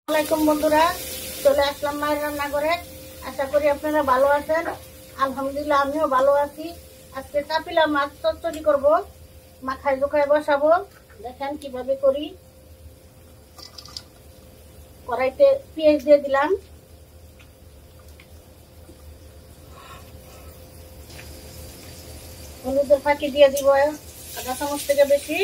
আসসালামাইকুম বন্ধুরা, চলে আসলাম মায়ের রান্নাঘরে। আশা করি আপনারা ভালো আছেন। আলহামদুলিল্লাহ, আমিও ভালো আছি। আজকে চাপিলা মাছ চচ্চড়ি করব, মাখায় জোখায় বসাবো। দেখেন কিভাবে করি। কড়াইতে পেঁয়াজ দিয়ে দিলাম, হলুদের ফাঁকি দিয়ে দিব আধা চামচ থেকে বেশি,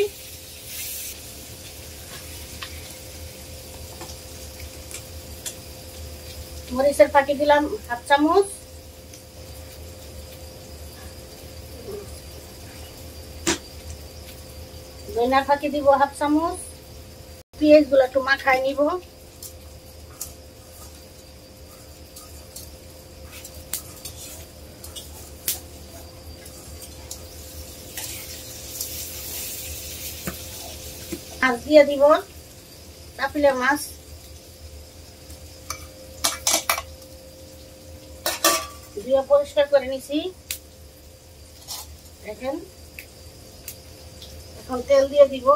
মরিচের ফাঁকি দিলাম হাফ চামচ, ধনিয়ার ফাঁকি দিব হাফ চামচ। পেঁয়াজ গুলো একটু মাখায় নিব। মাছ দিয়ে দিব, চাপিলা মাছ দিয়ে পরিষ্কার করে নিছি। দেখেন, এখন তেল দিয়ে দিব।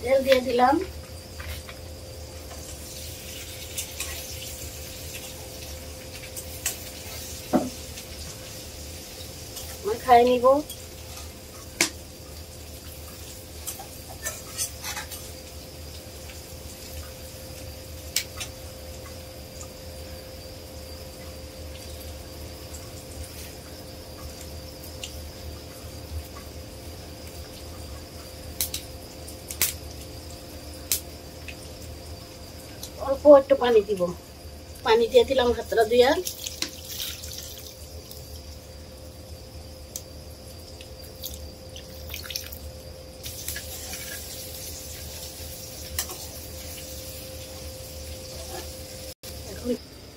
তেল দিয়ে দিলাম, মাখায় নিব। অল্প একটু পানি দিব, পানি দিয়ে দিলাম হাতটা দিয়ে। এখন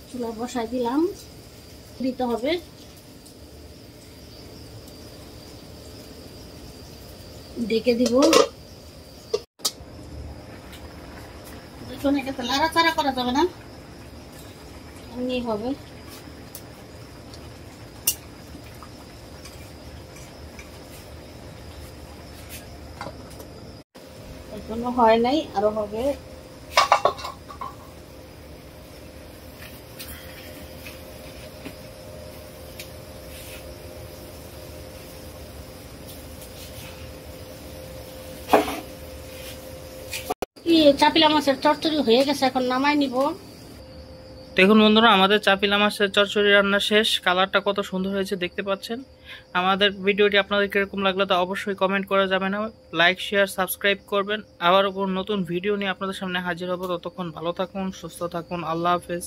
চুলা বসাই দিলাম, দিতে হবে। ঢেকে দিব। দেখুন, এটাতে লাড়াচাড়া করা যাবে না, এমনি হবে। এখনো হয় নাই, আরো হবে। চাপিলা মাছের চচ্চড়ি হয়ে গেছে, এখন নামাই নিব। দেখুন বন্ধুরা, আমাদের চাপিলা মাছের চচ্চড়ি রান্না শেষ। কালারটা কত সুন্দর হয়েছে দেখতে পাচ্ছেন। আমাদের ভিডিওটি আপনাদের কিরকম লাগলো তা অবশ্যই কমেন্ট করা যাবে না। লাইক, শেয়ার, সাবস্ক্রাইব করবেন। আবার নতুন ভিডিও নিয়ে আপনাদের সামনে হাজির হব। ততক্ষণ ভালো থাকুন, সুস্থ থাকুন। আল্লাহ হাফেজ।